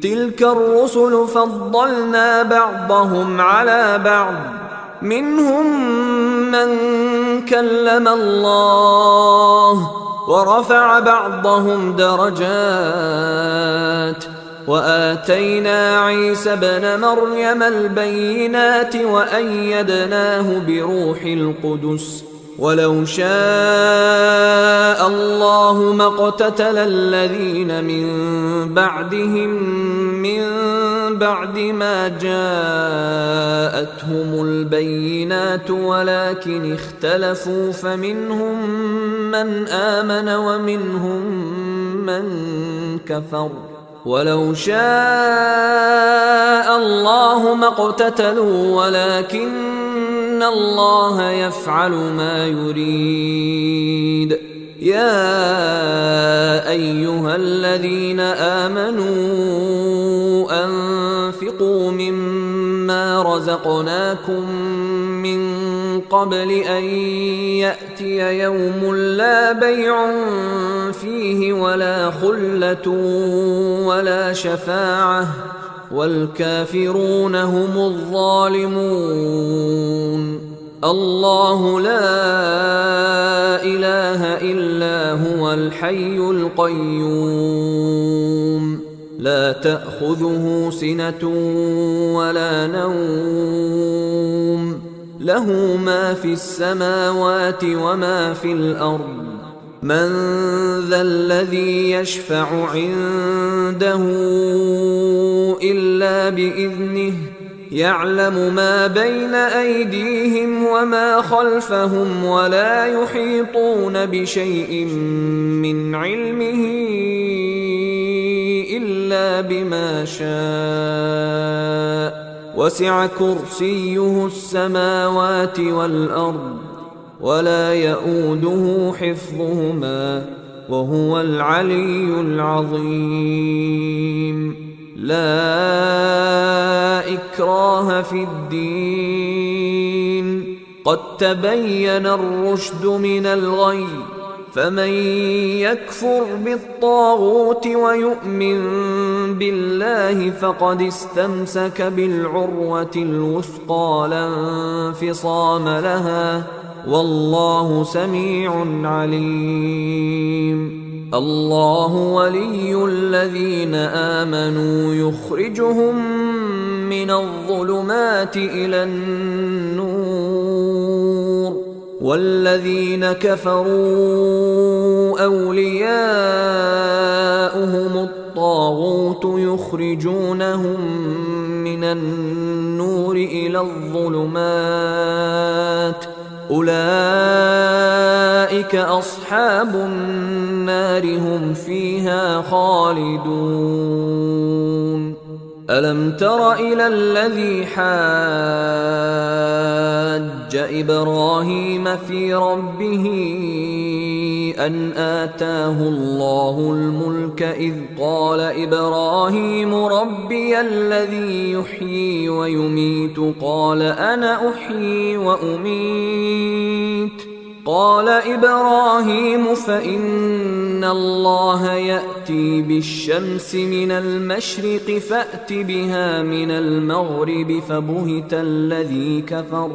تلك الرسل فضلنا بعضهم على بعض، منهم من كلم الله ورفع بعضهم درجات، وآتينا عيسى ابن مريم البينات وأيدناه بروح القدس، ولو شاء الله ما اقتتل الذين من بعدهم من بعد ما جاءتهم البينات ولكن اختلفوا فمنهم من آمن ومنهم من كفر، ولو شاء الله ما اقتتلوا ولكن الله يفعل ما يريد. يا أيها الذين آمنوا أنفقوا مما رزقناكم من قبل أن يأتي يوم لا بيع فيه ولا خلة ولا شفاعة والكافرون هم الظالمون. الله لا إله إلا هو الحي القيوم، لا تأخذه سنة ولا نوم، له ما في السماوات وما في الأرض. من ذا الذي يشفع عنده إلا بإذنه، يعلم ما بين أيديهم وما خلفهم ولا يحيطون بشيء من علمه إلا بما شاء، وسع كرسيه السماوات والأرض ولا يؤوده حفظهما وهو العلي العظيم. لا إكراه في الدين، قد تبين الرشد من الغي، فمن يكفر بالطاغوت ويؤمن بالله فقد استمسك بالعروة الوثقى لا انفصام لها، والله سميع عليم. الله ولي الذين آمنوا يخرجهم من الظلمات إلى النور، والذين كفروا أولياؤهم الطاغوت يخرجونهم من النور إلى الظلمات، أولئك أصحاب النار هم فيها خالدون. ألم تر إلى الذي حاج إبراهيم في ربه أن آتاه الله الملك إذ قال إبراهيم ربي الذي يحيي ويميت قال أنا أحيي وأميت، قال إبراهيم فإن الله يأتي بالشمس من المشرق فأت بها من المغرب فبهت الذي كفر،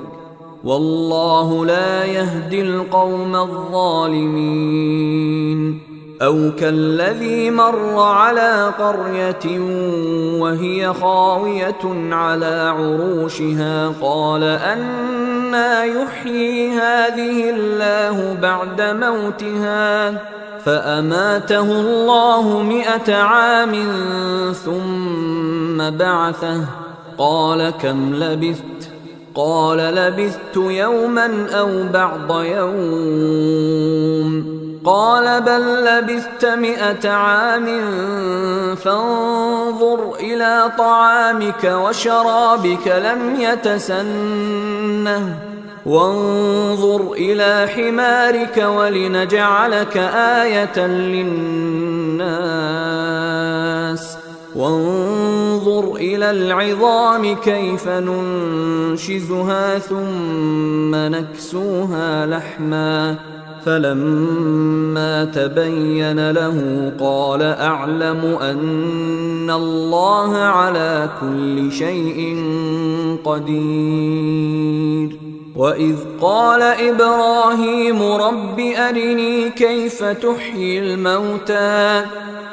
والله لا يهدي القوم الظالمين. أو كالذي مر على قرية وهي خاوية على عروشها قال أنى يحيي هذه الله بعد موتها، فأماته الله 100 عام ثم بعثه، قال كم لبثت؟ قال لبثت يوما أو بعض يوم، قال بل لبثت 100 عام فانظر إلى طعامك وشرابك لم يتسنه، وانظر إلى حمارك ولنجعلك آية للناس، وانظر إلى العظام كيف ننشزها ثم نكسوها لحما فلما تبين له قال أعلم أن الله على كل شيء قدير. وإذ قال إبراهيم رب أرني كيف تحيي الموتى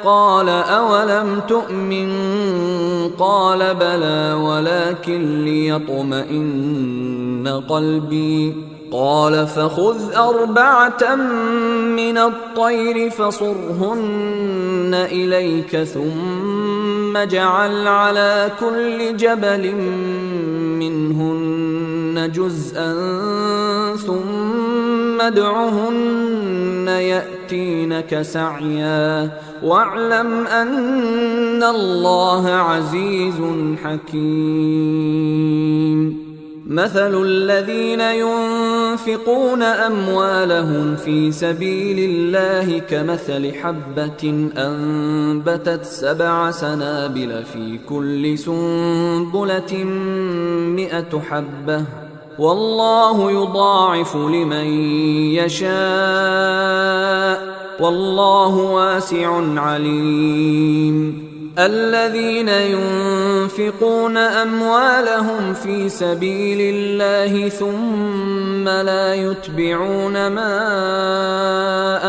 قال أولم تؤمن قال بلى ولكن ليطمئن قلبي قال فخذ 4 من الطير فصرهن إليك ثم اجعل على كل جبل منهن جزءا ثم ادعهن يأتينك سعيا واعلم أن الله عزيز حكيم. مثل الذين ينفقون أموالهم في سبيل الله كمثل حبة أنبتت 7 سنابل في كل سنبلة 100 حبة والله يضاعف لمن يشاء والله واسع عليم. الذين ينفقون أموالهم في سبيل الله ثم لا يتبعون ما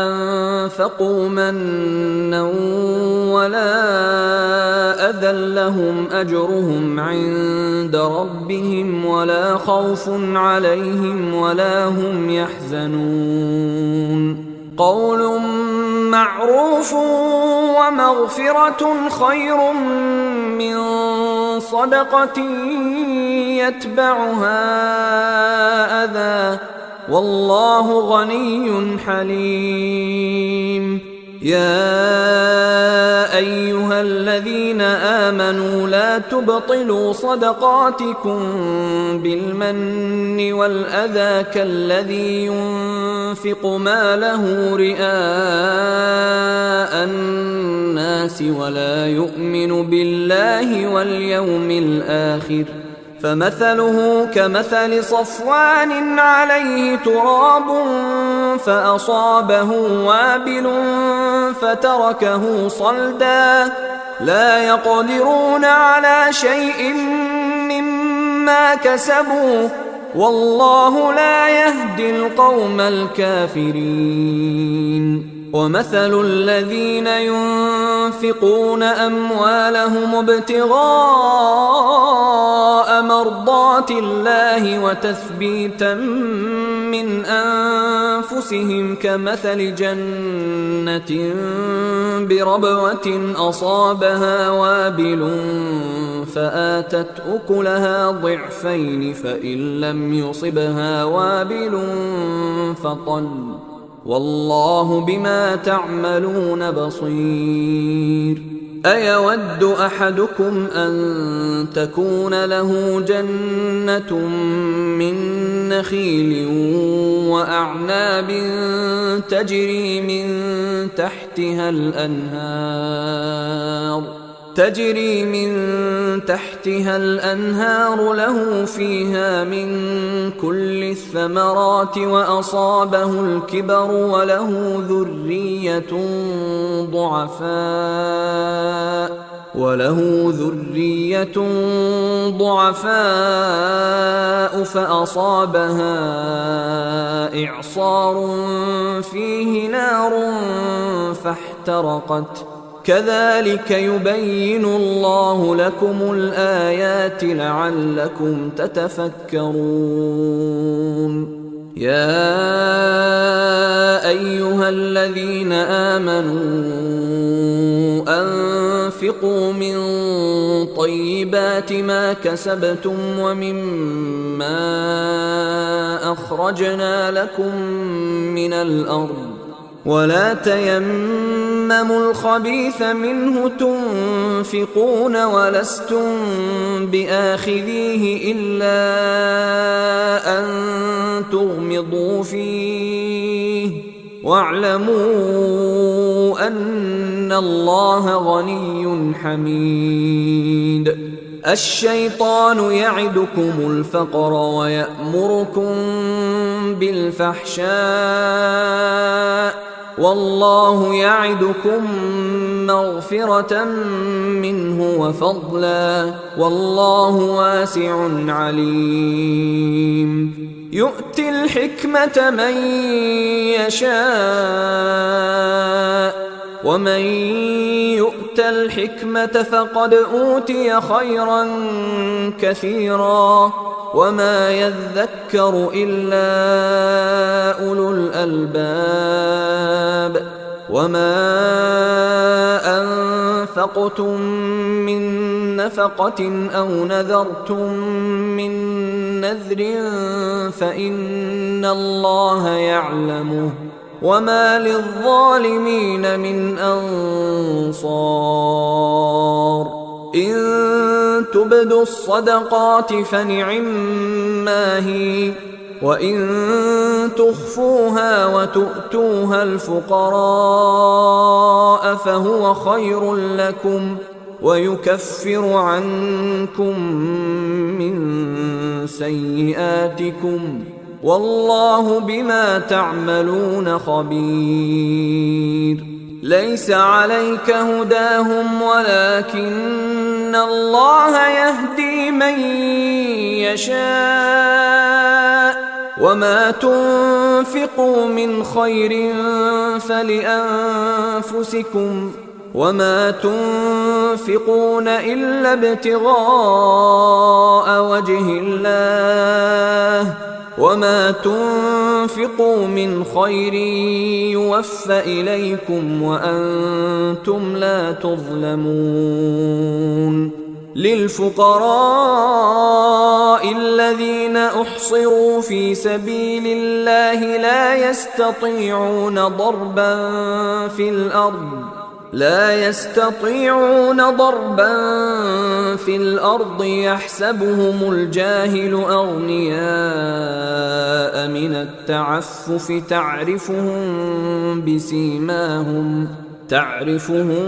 أنفقوا منا ولا أذى لهم أجرهم عند ربهم ولا خوف عليهم ولا هم يحزنون. قول معروف ومغفرة خير من صدقة يتبعها أذى والله غني حليم. يا أيها الذين آمنوا لا تبطلوا صدقاتكم بالمن والأذى كالذي ينفق ماله رئاء الناس ولا يؤمن بالله واليوم الآخر فمثله كمثل صفوان عليه تراب فأصابه وابل فتركه صلدا لا يقدرون على شيء مما كسبوا والله لا يهدي القوم الكافرين. ومثل الذين ينفقون أموالهم ابتغاء مرضات الله وتثبيتا من أنفسهم كمثل جنة بربوة أصابها وابل فآتت أكلها ضعفين فإن لم يصبها وابل فطل والله بما تعملون بصير. أيود أحدكم أن تكون له جنة من نخيل وأعناب تجري من تحتها الأنهار له فيها من كل الثمرات وأصابه الكبر وله ذرية ضعفاء فأصابها إعصار فيه نار فاحترقت كذلك يبين الله لكم الآيات لعلكم تتفكرون. يا أيها الذين آمنوا أنفقوا من طيبات ما كسبتم ومما أخرجنا لكم من الأرض ولا تيمموا الخبيث منه تنفقون ولستم بآخذيه إلا أن تغمضوا فيه واعلموا أن الله غني حميد. الشيطان يعدكم الفقر ويأمركم بالفحشاء والله يعدكم مغفرة منه وفضلا والله واسع عليم يؤتي الحكمة من يشاء ومن يؤت الحكمة فقد أوتي خيرا كثيرا وما يذكر إلا أولو الألباب وما أنفقتم من نفقة أو نذرتم من نذر فإن الله يعلمه وما للظالمين من أنصار إن تبدوا الصدقات فنعما هي وإن تخفوها وتؤتوها الفقراء فهو خير لكم ويكفر عنكم من سيئاتكم والله بما تعملون خبير ليس عليك هداهم ولكن الله يهدي من يشاء وما تنفقوا من خير فلأنفسكم وما تنفقون إلا ابتغاء وجه الله وما تنفقوا من خير يوفى إليكم وأنتم لا تظلمون للفقراء الذين أحصروا في سبيل الله لا يستطيعون ضربا في الأرض يحسبهم الجاهل أغنياء من التعفف تعرفهم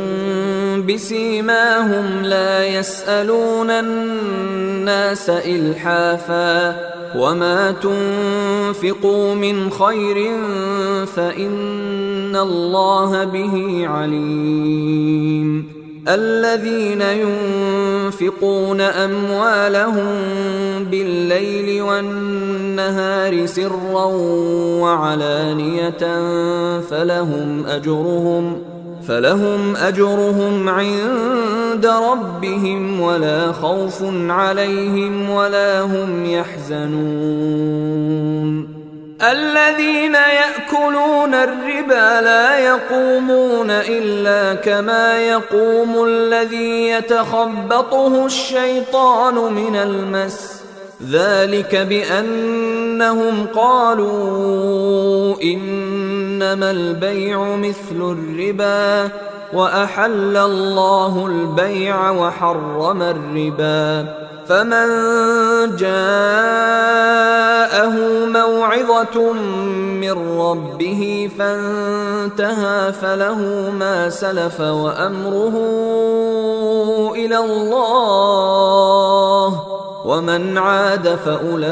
بسيماهم لا يسألون الناس إلحافا وما تنفقوا من خير فإن الله به عليم الذين ينفقون أموالهم بالليل والنهار سرا وعلانية فلهم أجرهم عند ربهم ولا خوف عليهم ولا هم يحزنون الذين يأكلون الربا لا يقومون إلا كما يقوم الذي يتخبطه الشيطان من المس ذلك بأنهم قالوا إنما البيع مثل الربا وأحل الله البيع وحرم الربا فمن جاءه موعظة من ربه فانتهى فله ما سلف وأمره إلى الله ومن عاد فأولئك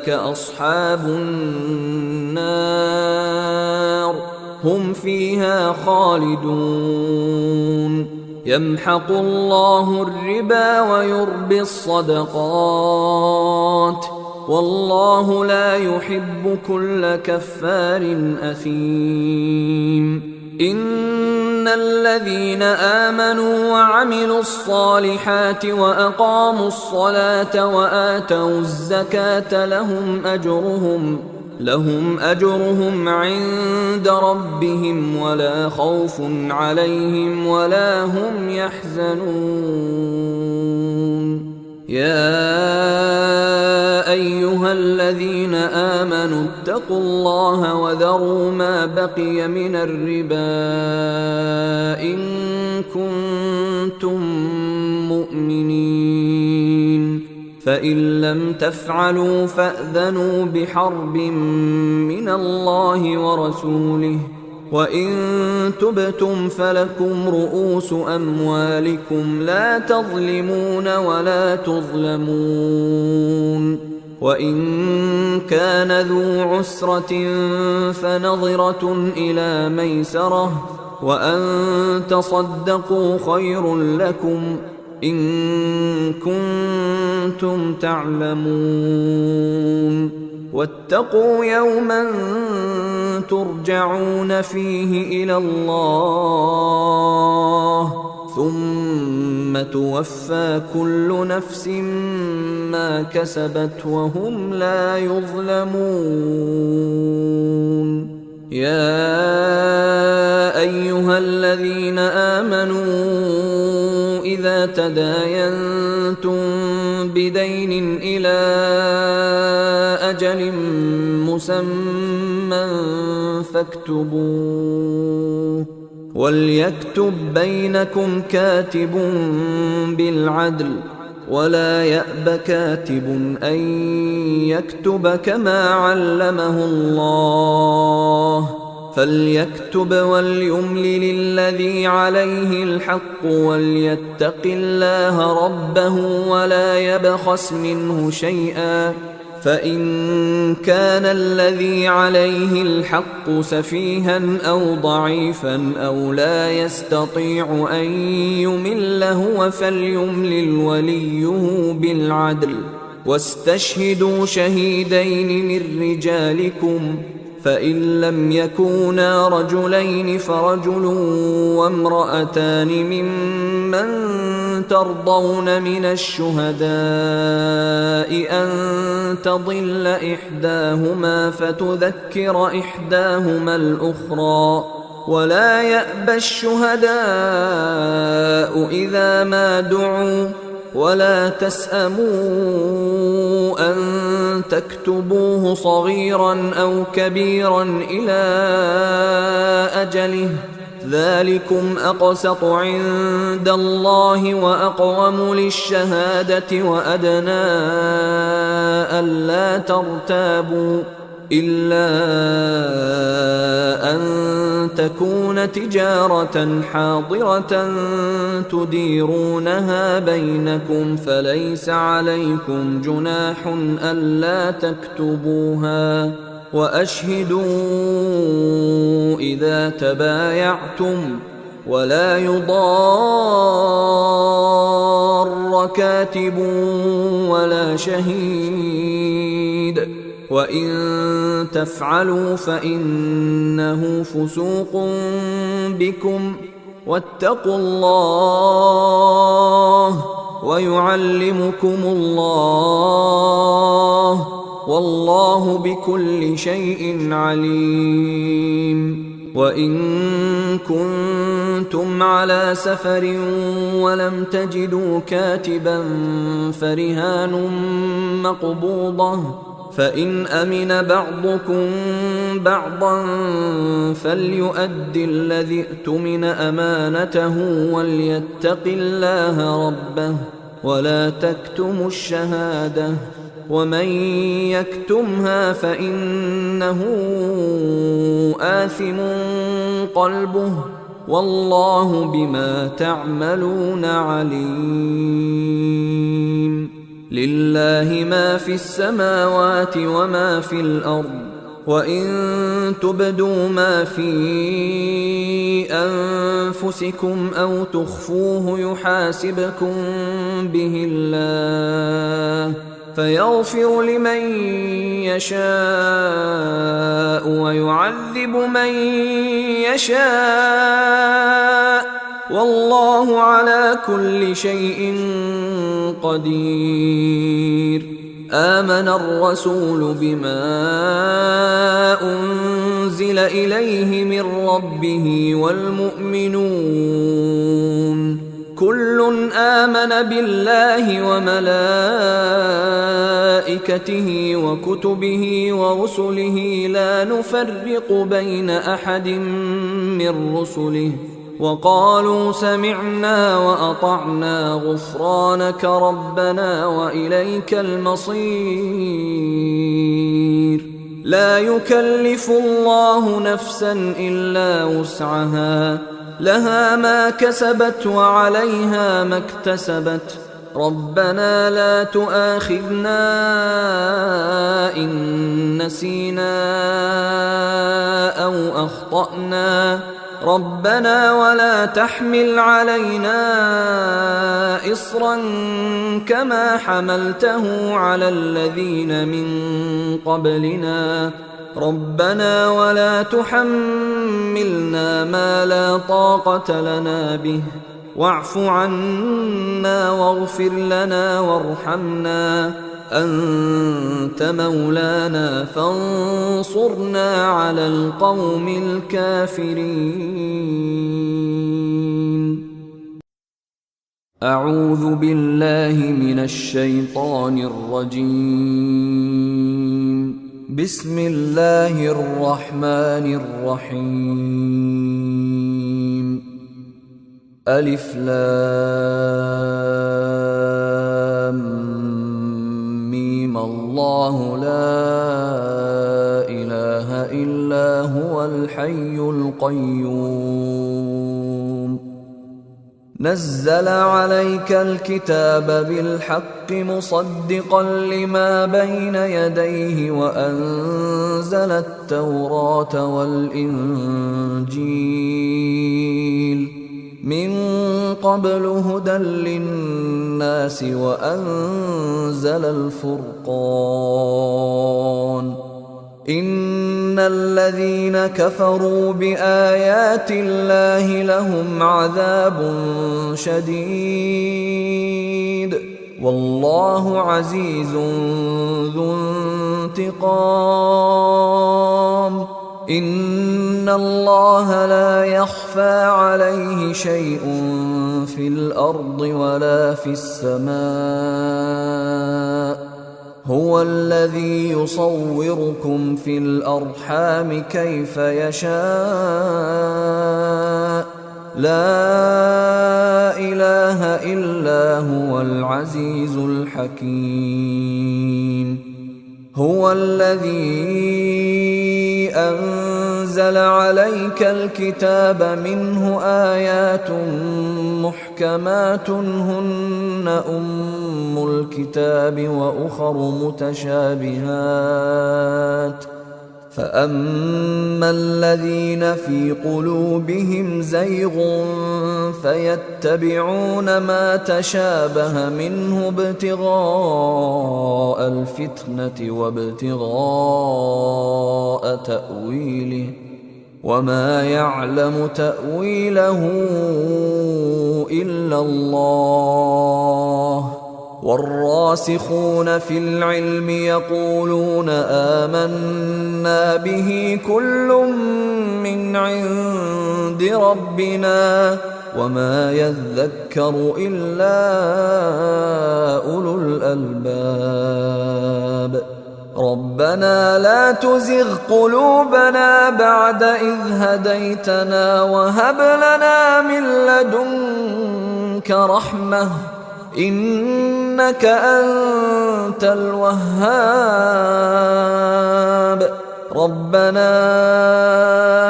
أصحاب النار هم فيها خالدون يمحق الله الربا ويربي الصدقات والله لا يحب كل كفار أثيم إن الذين آمنوا وعملوا الصالحات وأقاموا الصلاة وآتوا الزكاة لهم أجرهم عند ربهم ولا خوف عليهم ولا هم يحزنون يا أيها الذين آمنوا اتقوا الله وذروا ما بقي من الربا إن كنتم مؤمنين فإن لم تفعلوا فأذنوا بحرب من الله ورسوله وإن تبتم فلكم رؤوس أموالكم لا تظلمون ولا تظلمون وإن كان ذو عسرة فنظرة إلى ميسرة وأن تصدقوا خير لكم إن كنتم تعلمون واتقوا يوما ترجعون فيه إلى الله ثم توفى كل نفس ما كسبت وهم لا يظلمون يا أيها الذين آمنوا إذا تداينتم بدين إلى أجل مسمى فاكتبوه وليكتب بينكم كاتب بالعدل ولا يأب كاتب أن يكتب كما علمه الله فليكتب وليملل الذي عليه الحق وليتق الله ربه ولا يبخس منه شيئا فإن كان الذي عليه الحق سفيها أو ضعيفا أو لا يستطيع أن يمل هو فليملل وليه بالعدل واستشهدوا شهيدين من رجالكم فإن لم يكونا رجلين فرجل وامرأتان ممن ترضون من الشهداء أن تضل إحداهما فتذكر إحداهما الأخرى ولا يأبى الشهداء إذا ما دعوا ولا تسأموا أن تكتبوه صغيرا أو كبيرا إلى أجله ذلكم أقسط عند الله وأقوم للشهادة وأدنى ألا ترتابوا إلا أن تكون تجارة حاضرة تديرونها بينكم فليس عليكم جناح ألا تكتبوها وأشهدوا إذا تبايعتم ولا يضار كاتب ولا شهيد وإن تفعلوا فإنه فسوق بكم واتقوا الله ويعلمكم الله والله بكل شيء عليم وإن كنتم على سفر ولم تجدوا كاتبا فرهان مقبوضة فإن أمن بعضكم بعضا فليؤد الذي ائتمن أمانته وليتق الله ربه ولا تكتموا الشهادة ومن يكتمها فإنه آثم قلبه والله بما تعملون عليم لله ما في السماوات وما في الأرض وإن تبدوا ما في أنفسكم أو تخفوه يحاسبكم به الله فيغفر لمن يشاء ويعذب من يشاء والله على كل شيء قدير آمن الرسول بما أنزل إليه من ربه والمؤمنون كل آمن بالله وملائكته وكتبه ورسله لا نفرق بين أحد من رسله وقالوا سمعنا وأطعنا غفرانك ربنا وإليك المصير لا يكلف الله نفسا إلا وسعها لها ما كسبت وعليها ما اكتسبت ربنا لا تؤاخذنا إن نسينا أو أخطأنا ربنا ولا تحمل علينا إصرا كما حملته على الذين من قبلنا ربنا ولا تحملنا ما لا طاقة لنا به واعف عنا واغفر لنا وارحمنا أنت مولانا فانصرنا على القوم الكافرين. أعوذ بالله من الشيطان الرجيم. بسم الله الرحمن الرحيم. ألف لام ميم الله لا إله إلا هو الحي القيوم نزل عليك الكتاب بالحق مصدقا لما بين يديه وأنزل التوراة والإنجيل من قبل هدى للناس وأنزل الفرقان إن الذين كفروا بآيات الله لهم عذاب شديد والله عزيز ذو انتقام إن الله لا يخفى عليه شيء في الأرض ولا في السماء هو الذي يصوركم في الأرحام كيف يشاء لا إله إلا هو العزيز الحكيم. هو الذي أنزل عليك الكتاب منه آيات محكمات هن أم الكتاب وأخر متشابهات فأما الذين في قلوبهم زيغ فيتبعون ما تشابه منه ابتغاء الفتنة وابتغاء تأويله وما يعلم تأويله إلا الله والراسخون في العلم يقولون آمنا به كل من عند ربنا وما يذكر إلا أولو الألباب. ربنا لا تزغ قلوبنا بعد إذ هديتنا وهب لنا من لدنك رحمة إنك أنت الوهاب. ربنا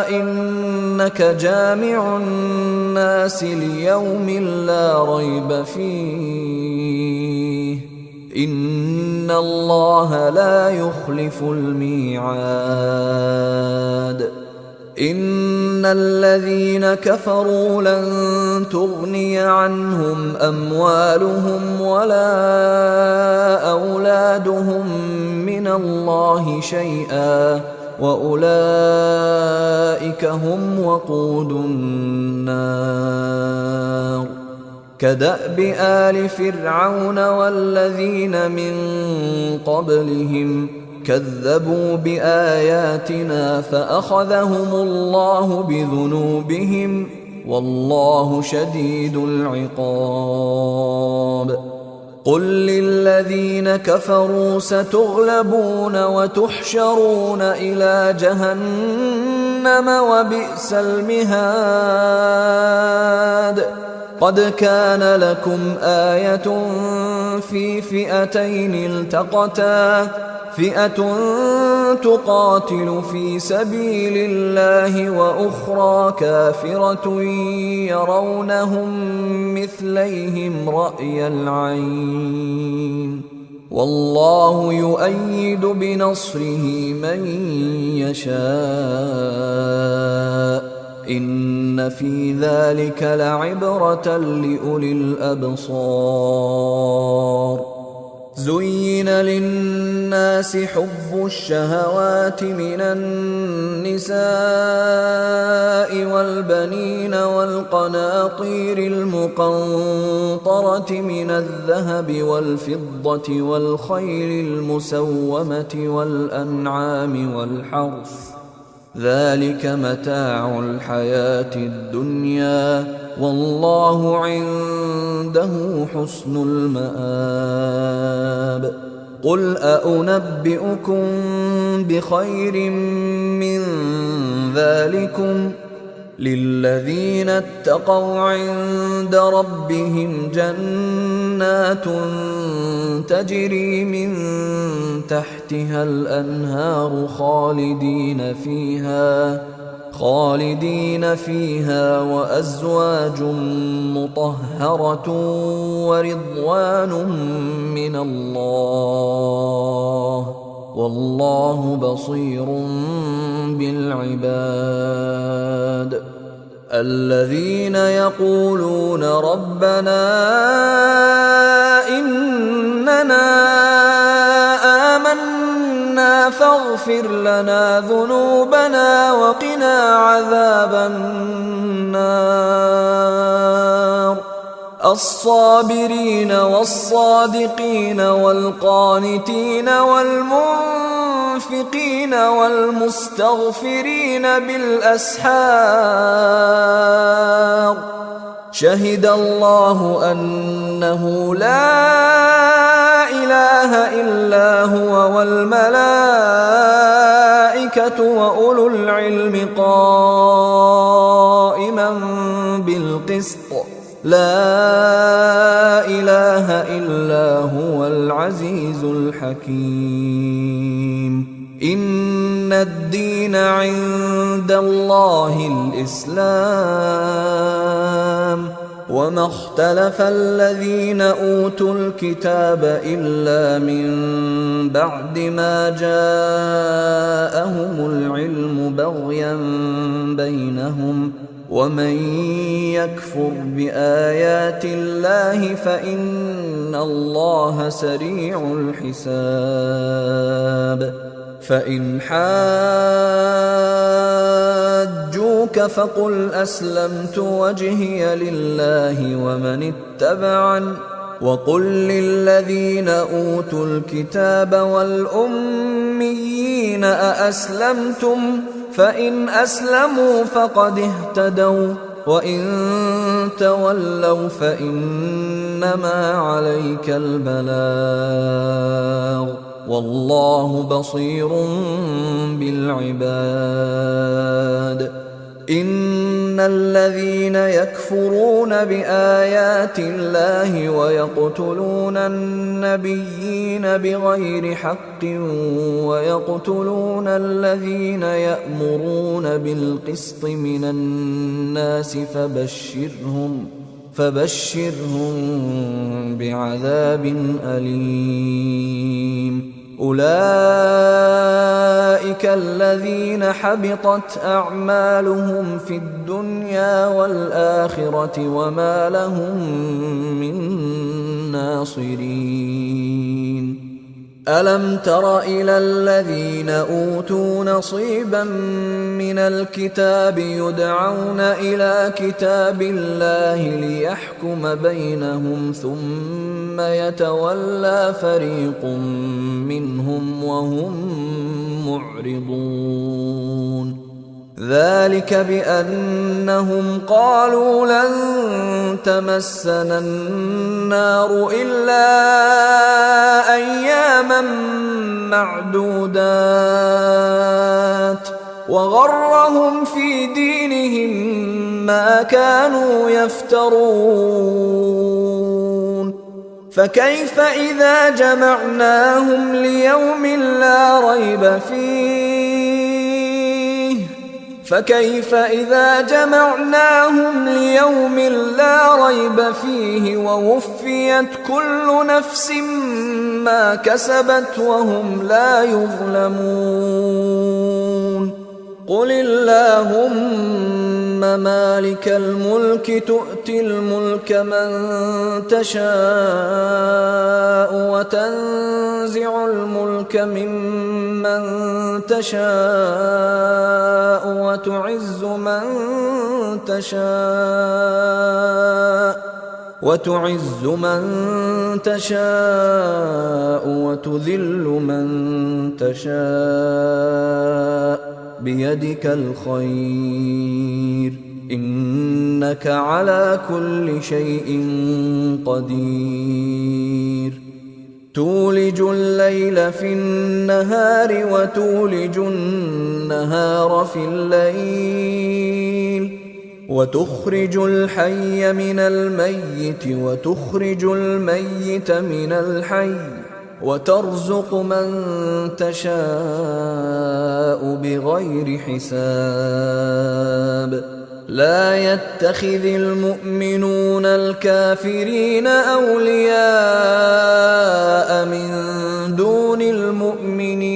إنك جامع الناس ليوم لا ريب فيه إن الله لا يخلف الميعاد. إن الذين كفروا لن تغني عنهم أموالهم ولا أولادهم من الله شيئا وأولئك هم وقود النار. كدأب آل فرعون والذين من قبلهم كذبوا بآياتنا فأخذهم الله بذنوبهم والله شديد العقاب. قل للذين كفروا ستغلبون وتحشرون إلى جهنم وبئس المهاد. قد كان لكم آية في فئتين التقتا فئة تقاتل في سبيل الله وأخرى كافرة يرونهم مثليهم رأي العين والله يؤيد بنصره من يشاء إن في ذلك لعبرة لأولي الأبصار زين للناس حب الشهوات من النساء والبنين والقناطير المقنطرة من الذهب والفضة والخيل المسومة والأنعام والحرث ذلك متاع الحياة الدنيا والله عنده حسن المآب قل أنبئكم بخير من ذلكم للذين اتقوا عند ربهم جنات تجري من تحتها الأنهار خالدين فيها وأزواج مطهرة ورضوان من الله والله بصير بالعباد الذين يقولون ربنا إننا آمنا فاغفر لنا ذنوبنا وقنا عذاب النار الصابرين والصادقين والقانتين والمنفقين والمستغفرين بالأسحار شهد الله أنه لا إله إلا هو والملائكة وأولو العلم قائما بالقسط لا إله إلا هو العزيز الحكيم إن الدين عند الله الإسلام وما اختلف الذين أوتوا الكتاب إلا من بعد ما جاءهم العلم بغيا بينهم ومن يكفر بآيات الله فإن الله سريع الحساب فإن حاجوك فقل أسلمت وجهي لله ومن اتبعن وقل للذين أوتوا الكتاب والأميين أأسلمتم فإن أسلموا فقد اهتدوا وإن تولوا فإنما عليك البلاغ والله بصير بالعباد إن الذين يكفرون بآيات الله ويقتلون النبيين بغير حق ويقتلون الذين يأمرون بالقسط من الناس فبشرهم بعذاب أليم أولئك الذين حبطت أعمالهم في الدنيا والآخرة وما لهم من ناصرين ألم تر إلى الذين أوتوا نصيبا من الكتاب يدعون إلى كتاب الله ليحكم بينهم ثم يتولى فريق منهم وهم معرضون ذلك بأنهم قالوا لن تمسنا النار إلا أياما معدودات وغرهم في دينهم ما كانوا يفترون فكيف إذا جمعناهم ليوم لا ريب فيه ووفيت كل نفس ما كسبت وهم لا يظلمون قل اللهم مالك الملك تؤتي الملك من تشاء وتنزع الملك ممن تشاء وتعز من تشاء وتذل من تشاء بيدك الخير إنك على كل شيء قدير تولج الليل في النهار وتولج النهار في الليل وتخرج الحي من الميت وتخرج الميت من الحي وترزق من تشاء بغير حساب لا يتخذ المؤمنون الكافرين أولياء من دون المؤمنين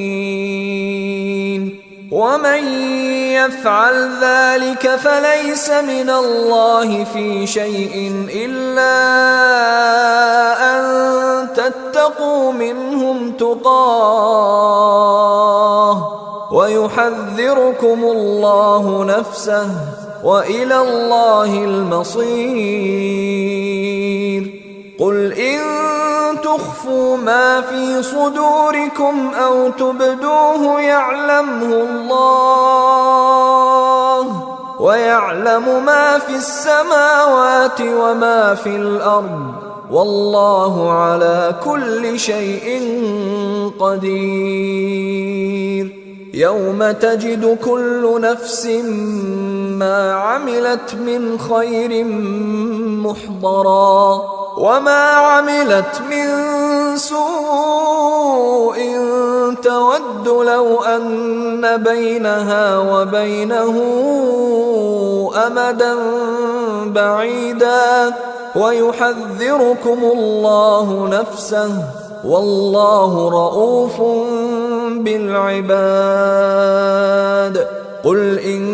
ومن يفعل ذلك فليس من الله في شيء إلا أن تتقوا منهم تقاه ويحذركم الله نفسه وإلى الله المصير قل إن تخفوا ما في صدوركم أو تبدوه يعلمه الله ويعلم ما في السماوات وما في الأرض والله على كل شيء قدير يوم تجد كل نفس ما عملت من خير محضرا وما عملت من سوء تود لو أن بينها وبينه أمدا بعيدا ويحذركم الله نفسه والله رؤوف بالعباد قل إن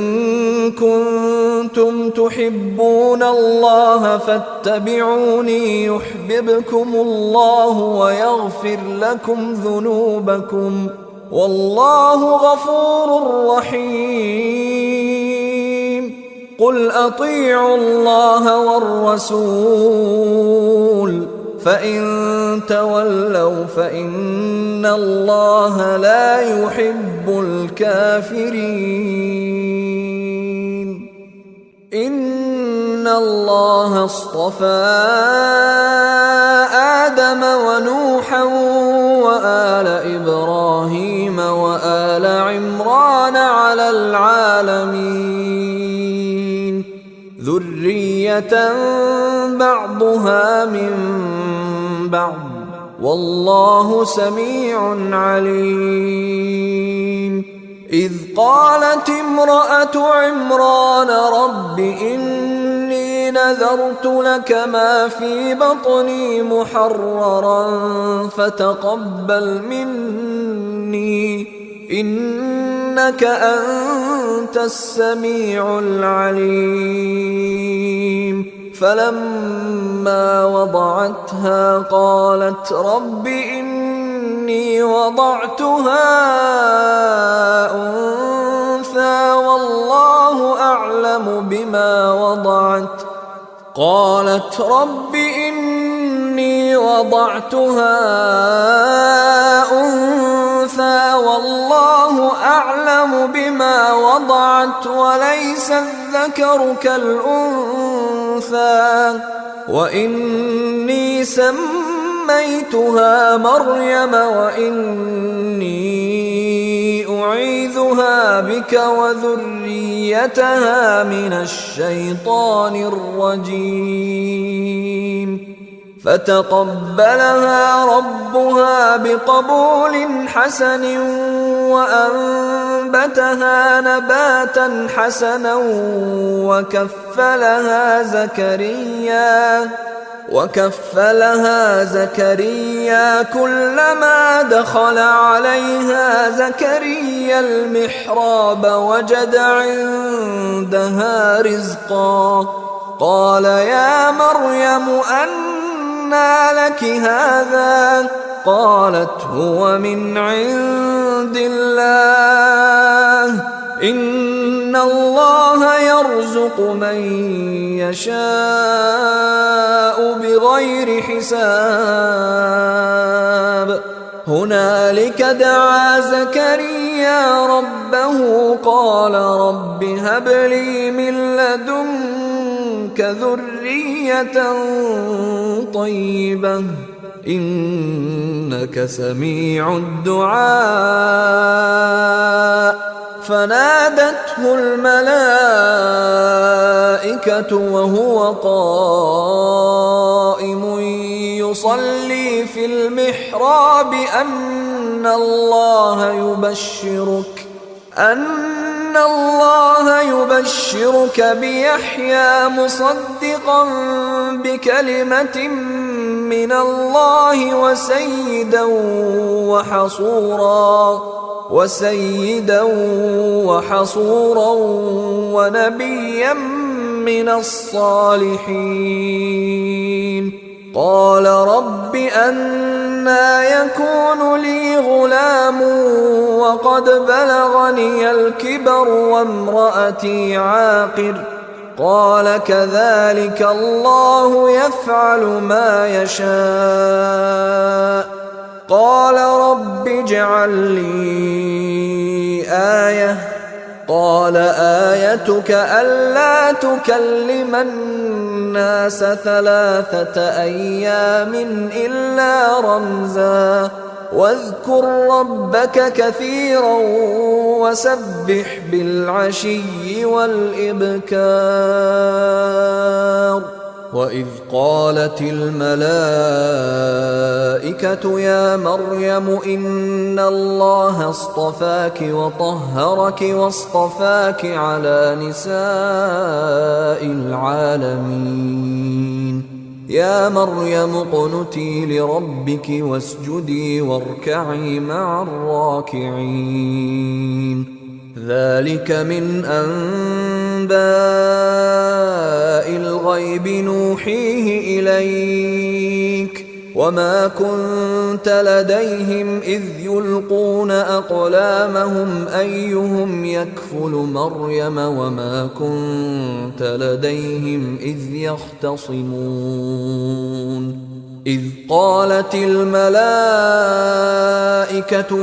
كنتم تحبون الله فاتبعوني يحببكم الله ويغفر لكم ذنوبكم والله غفور رحيم قل أطيعوا الله والرسول فإن تولوا فإن الله لا يحب الكافرين إن الله اصطفى آدم ونوحا وآل إبراهيم وآل عمران على العالمين ذرية بعضها من بعض والله سميع عليم إذ قالت امرأة عمران رب إني نذرت لك ما في بطني محررا فتقبل مني إنك أنت السميع العليم فلما وضعتها قالت رب إني وضعتها أنثى والله أعلم بما وضعت قالت رب إني وضعتها أنثى والله أعلم بما وضعت وليس الذكر كالأنثى وإني سميتها مريم وإني نعيذها بك وذريتها من الشيطان الرجيم فتقبلها ربها بقبول حسن وأنبتها نباتا حسنا وكفلها زكريا كلما دخل عليها زكريا المحراب وجد عندها رزقا قال يا مريم أنى لك هذا قالت هو من عند الله إن الله يرزق من يشاء بغير حساب هنالك دعا زكريا ربه قال رب هب لي من لدنك ذرية طيبة إنك سميع الدعاء فنادته الملائكة وهو قائم يصلي في المحراب أن الله يبشرك بيحيى مصدقا بكلمة من الله وسيدا وحصورا ونبيا من الصالحين قال رب أنى يكون لي غلام وقد بلغني الكبر وامرأتي عاقر قال كذلك الله يفعل ما يشاء قال رب اجعل لي آية قال آيتك ألا تكلم الناس 3 أيام إلا رمزا واذكر ربك كثيرا وسبح بالعشي والإبكار وإذ قالت الملائكة يا مريم إن الله اصطفاك وطهرك واصطفاك على نساء العالمين يا مريم اقنتي لربك واسجدي واركعي مع الراكعين ذلك من أنباء الغيب نوحيه إليك وما كنت لديهم إذ يلقون أقلامهم أيهم يكفل مريم وما كنت لديهم إذ يختصمون إذ قالت الملائكة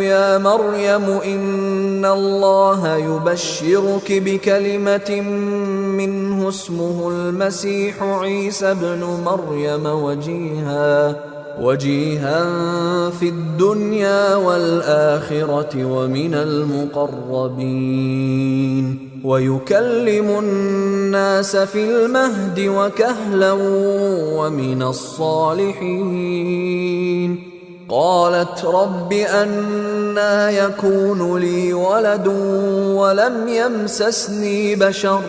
يا مريم إن الله يبشرك بكلمة منه اسمه المسيح عيسى ابن مريم وجيها في الدنيا والآخرة ومن المقربين ويكلم الناس في المهد وكهلا ومن الصالحين قالت رب أنى يكون لي ولد ولم يمسسني بشر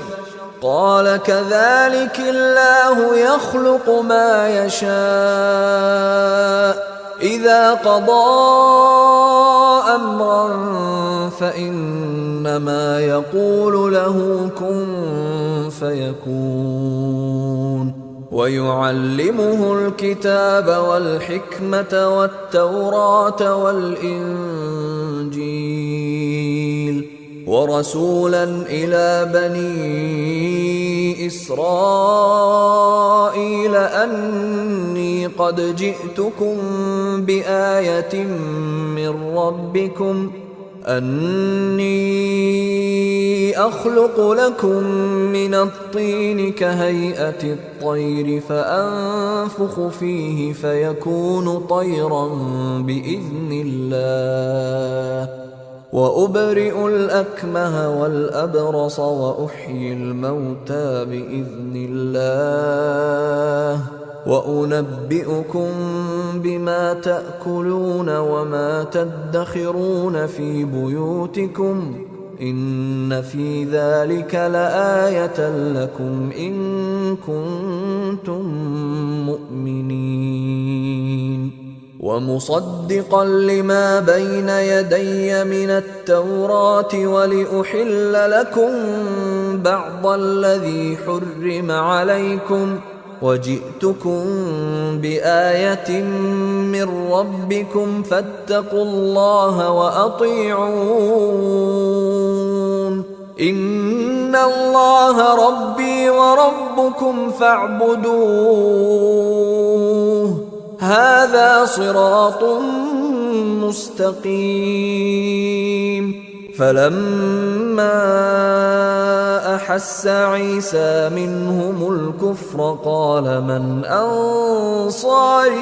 قال كذلك الله يخلق ما يشاء إذا قضى أمرا فإنما يقول له كن فيكون ويعلمه الكتاب والحكمة والتوراة والإنجيل ورسولا إلى بني إسرائيل أني قد جئتكم بآية من ربكم أني أخلق لكم من الطين كهيئة الطير فأنفخ فيه فيكون طيرا بإذن الله وأبرئ الأكمه والأبرص وأحيي الموتى بإذن الله وأنبئكم بما تأكلون وما تدخرون في بيوتكم إن في ذلك لآية لكم إن كنتم مؤمنين ومصدقا لما بين يدي من التوراة ولأحل لكم بعض الذي حرم عليكم وجئتكم بآية من ربكم فاتقوا الله وأطيعون إن الله ربي وربكم فاعبدوه هذا صراط مستقيم فلما أحس عيسى منهم الكفر قال من أنصاري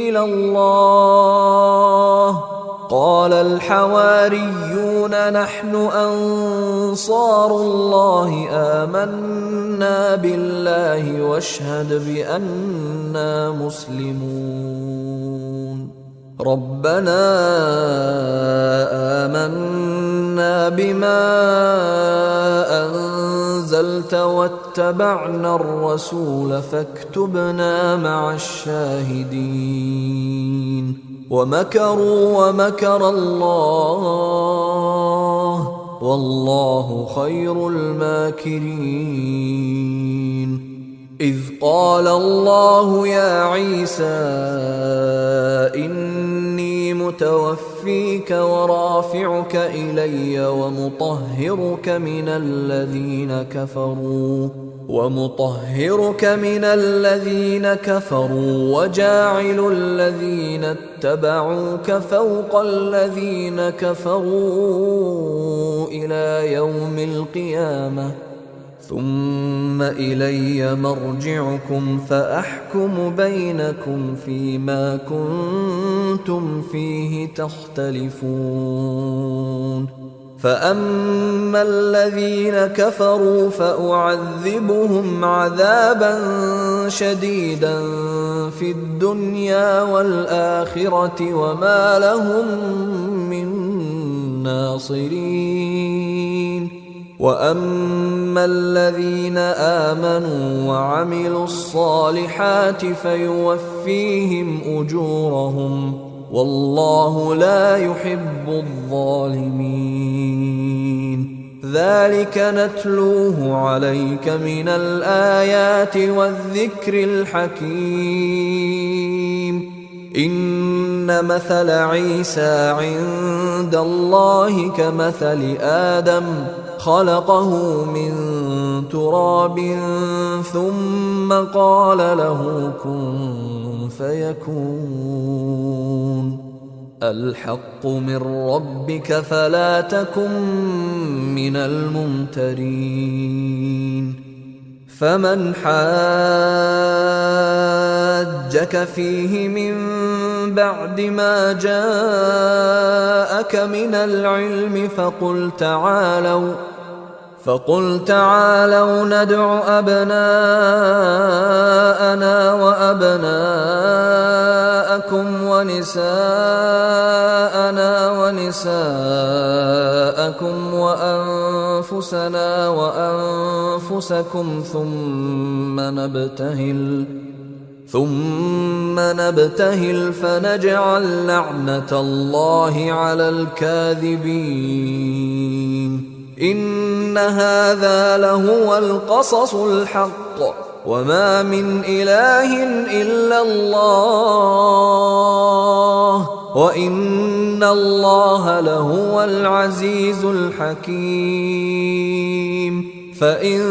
إلى الله قال الحواريون نحن أنصار الله آمنا بالله واشهد بأننا مسلمون ربنا آمنا بما أنزلت واتبعنا الرسول فاكتبنا مع الشاهدين ومكروا ومكر الله والله خير الماكرين إذ قال الله يا عيسى إني متوفيك ورافعك إلي ومطهرك من الذين كفروا وجاعل الذين اتبعوك فوق الذين كفروا إلى يوم القيامة ثم إلي مرجعكم فأحكم بينكم فيما كنتم فيه تختلفون فأما الذين كفروا فأعذبهم عذابا شديدا في الدنيا والآخرة وما لهم من ناصرين وأما الذين آمنوا وعملوا الصالحات فيوفيهم أجورهم والله لا يحب الظالمين ذلك نتلوه عليك من الآيات والذكر الحكيم إن مثل عيسى عند الله كمثل آدم خلقه من تراب ثم قال له كن فيكون الحق من ربك فلا تكن من الممترين فمن حاجك فيه من بعد ما جاءك من العلم فقل تعالوا ندع أبناءنا وأبناءكم ونساءنا ونساءكم وأنفسنا وأنفسكم ثم نبتهل فنجعل لعنة الله على الكاذبين إن هذا لهو القصص الحق وما من إله إلا الله وإن الله لهو العزيز الحكيم فإن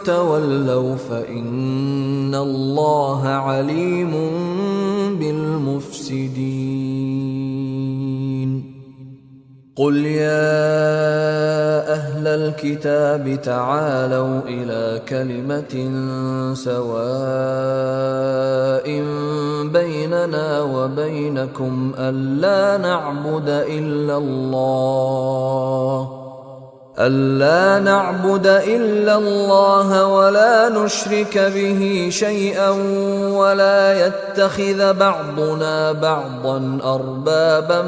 تولوا فإن الله عليم بالمفسدين قل يا أهل الكتاب تعالوا إلى كلمة سواء بيننا بيننا وبينكم ألا نعبد إلا الله ولا نشرك به شيئا ولا يتخذ بعضنا بعضا أربابا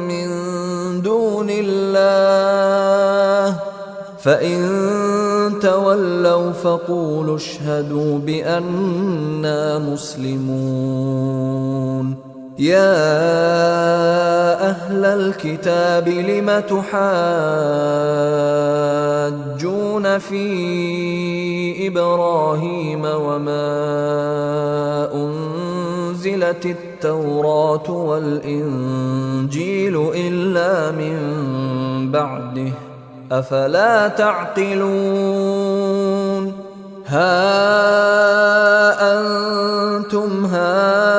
من دون الله فإن تولوا فقولوا اشهدوا بأننا مسلمون. يا أهل الكتاب لم تحاجون في إبراهيم وما أنزلت التوراة والإنجيل إلا من بعده أفلا تعقلون. ها أنتم هؤلاء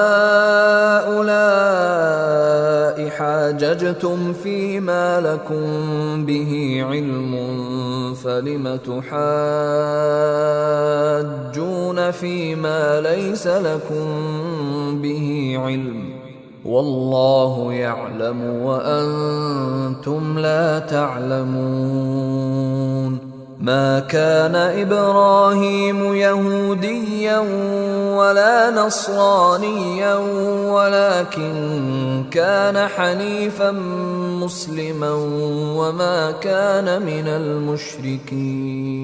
حاججتم فيما لكم به علم فلم تحاجون فيما ليس لكم به علم والله يعلم وأنتم لا تعلمون. ما كان إبراهيم يهوديا ولا نصرانيا ولكن كان حنيفا مسلما وما كان من المشركين.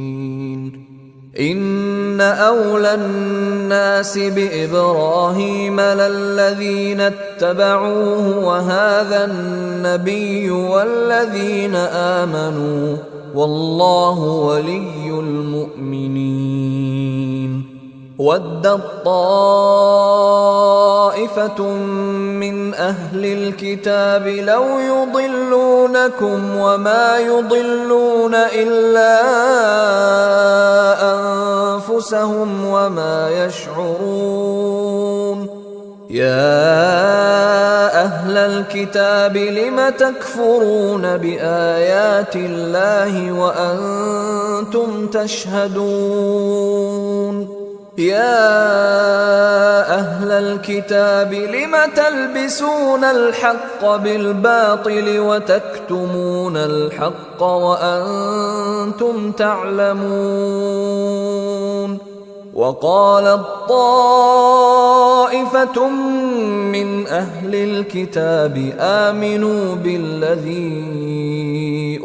إن أولى الناس بإبراهيم للذين اتبعوه وهذا النبي والذين آمنوا والله ولي المؤمنين. ودت طائفة من أهل الكتاب لو يضلونكم وما يضلون إلا أنفسهم وما يشعرون. يا أهل الكتاب لم تكفرون بآيات الله وأنتم تشهدون. يا أهل الكتاب لم تلبسون الحق بالباطل وتكتمون الحق وأنتم تعلمون. وقالت طائفة من أهل الكتاب آمنوا بالذي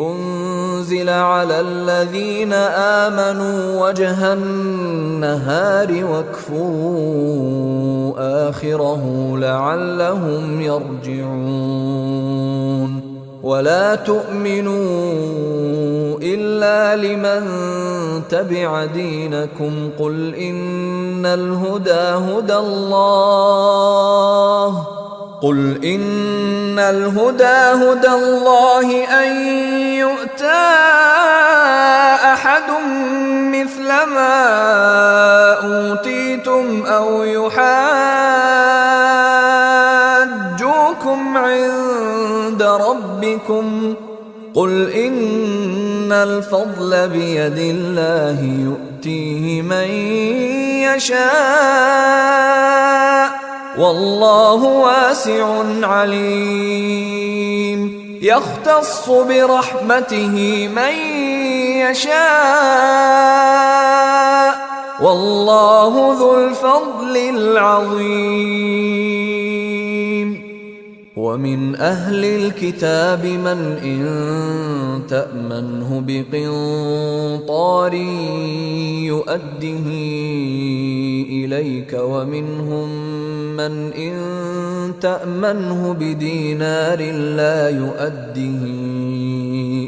أنزل على الذين آمنوا وجه النهار واكفروا آخره لعلهم يرجعون. ولا تؤمنوا إلا لمن تبع دينكم قل إن الهدى هدى الله أن يؤتى أحد مثل ما أوتيتم أو يحاجوكم عند ربكم قل إن الفضل بيد الله يؤتيه من يشاء والله واسع عليم. يختص برحمته من يشاء والله ذو الفضل العظيم. ومن أهل الكتاب من إن تأمنه بقنطار يؤده إليك ومنهم من إن تأمنه بدينار لا يؤده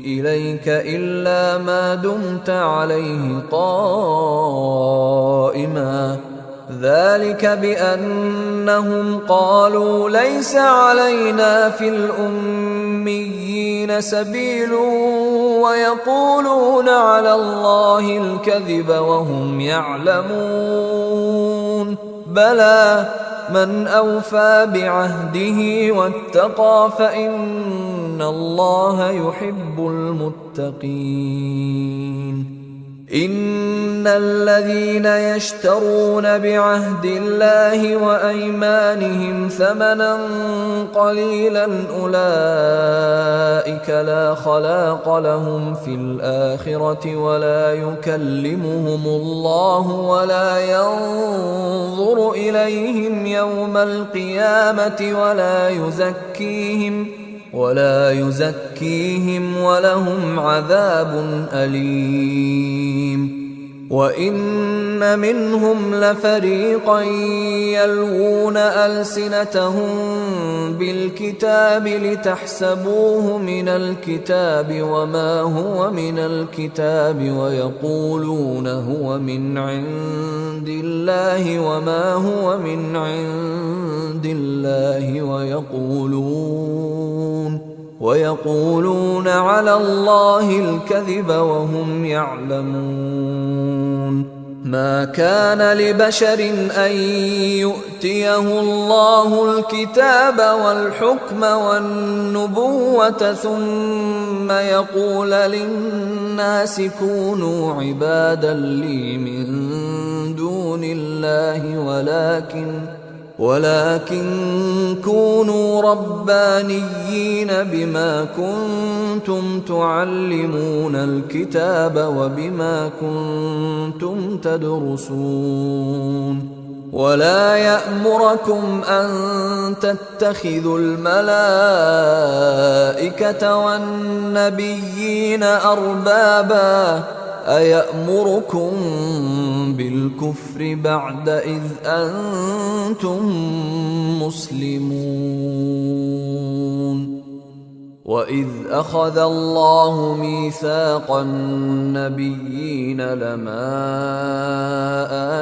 إليك إلا ما دمت عليه قائما ذلك بأنهم قالوا ليس علينا في الأميين سبيل ويقولون على الله الكذب وهم يعلمون. بلى من أوفى بعهده واتقى فإن الله يحب المتقين. إن الذين يشترون بعهد الله وأيمانهم ثمنا قليلا أولئك لا خلاق لهم في الآخرة ولا يكلمهم الله ولا ينظر إليهم يوم القيامة ولا يزكيهم ولهم عذاب أليم. وإن منهم لفريقا يلوون ألسنتهم بالكتاب لتحسبوه من الكتاب وما هو من الكتاب ويقولون هو من عند الله وما هو من عند الله ويقولون على الله الكذب وهم يعلمون. ما كان لبشر أن يؤتيه الله الكتاب والحكم والنبوة ثم يقول للناس كونوا عبادا لي من دون الله ولكن كونوا ربانيين بما كنتم تعلمون الكتاب وبما كنتم تدرسون. ولا يأمركم أن تتخذوا الملائكة والنبيين أربابا أيأمركم بالكفر بعد إذ أنتم مسلمون. وإذ أخذ الله ميثاق النبيين لما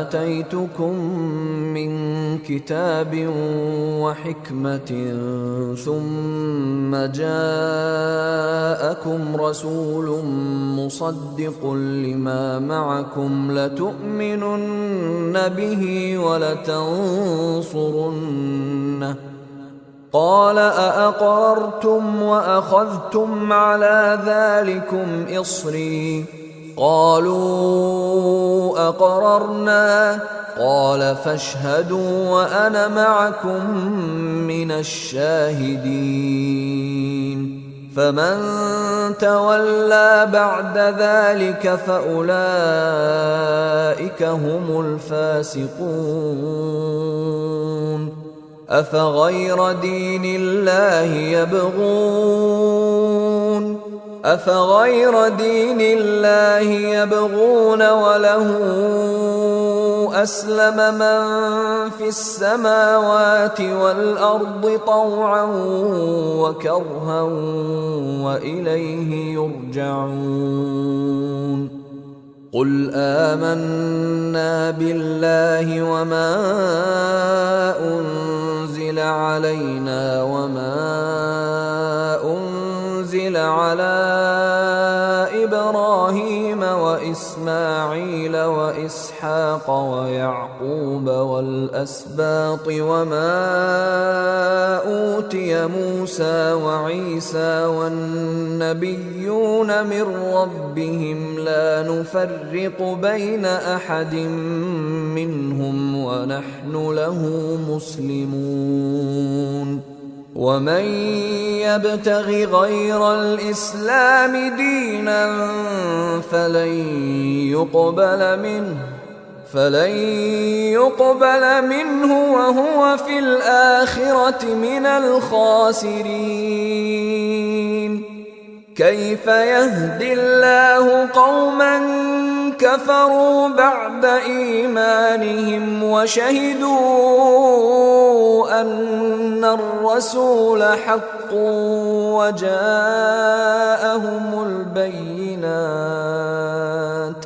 آتيتكم من كتاب وحكمة ثم جاءكم رسول مصدق لما معكم لتؤمنن به ولتنصرنه قال أأقررتم وأخذتم على ذلكم إصري قالوا أقررنا قال فاشهدوا وأنا معكم من الشاهدين. فمن تولى بعد ذلك فأولئك هم الفاسقون. أفغير دين الله يبغون وله أسلم من في السماوات والأرض طوعا وكرها وإليه يرجعون. قل آمنا بالله وما أنزل علينا وما أنزل على إبراهيم وإسماعيل وإسحاق ويعقوب والأسباط وما أوتي موسى وعيسى والنبيون من ربهم لا نفرق بين أحد منهم ونحن له مسلمون. ومن يبتغ غير الإسلام دينا فلن يقبل منه وهو في الآخرة من الخاسرين. كيف يهدي الله قوما كفروا بعد إيمانهم وشهدوا أن الرسول حق وجاءهم البينات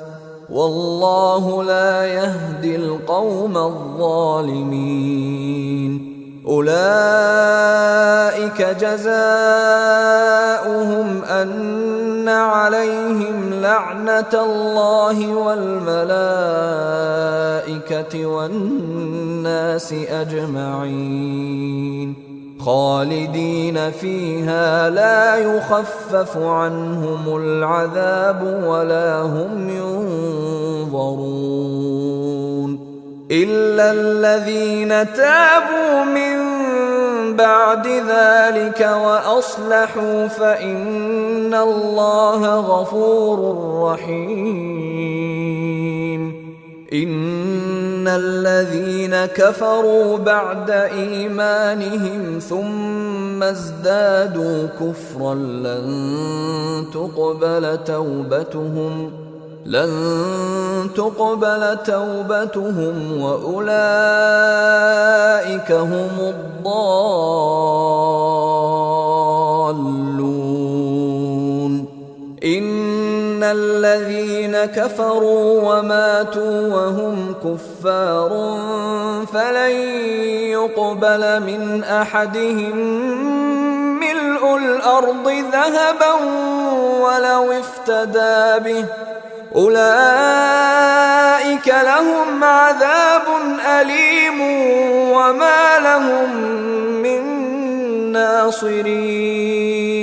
والله لا يهدي القوم الظالمين. أولئك جزاؤهم أن عليهم لعنة الله والملائكة والناس أجمعين. خالدين فيها لا يخفف عنهم العذاب ولا هم ينظرون إلا الذين تابوا من بعد ذلك وأصلحوا فإن الله غفور رحيم إن الذين كفروا بعد إيمانهم ثم ازدادوا كفرا لن تقبل توبتهم وأولئك هم الضالون إن الذين كفروا وماتوا وهم كفار فلن يقبل من أحدهم ملء الأرض ذهبا ولو افتدى به أولئك لهم عذاب أليم وما لهم من ناصرين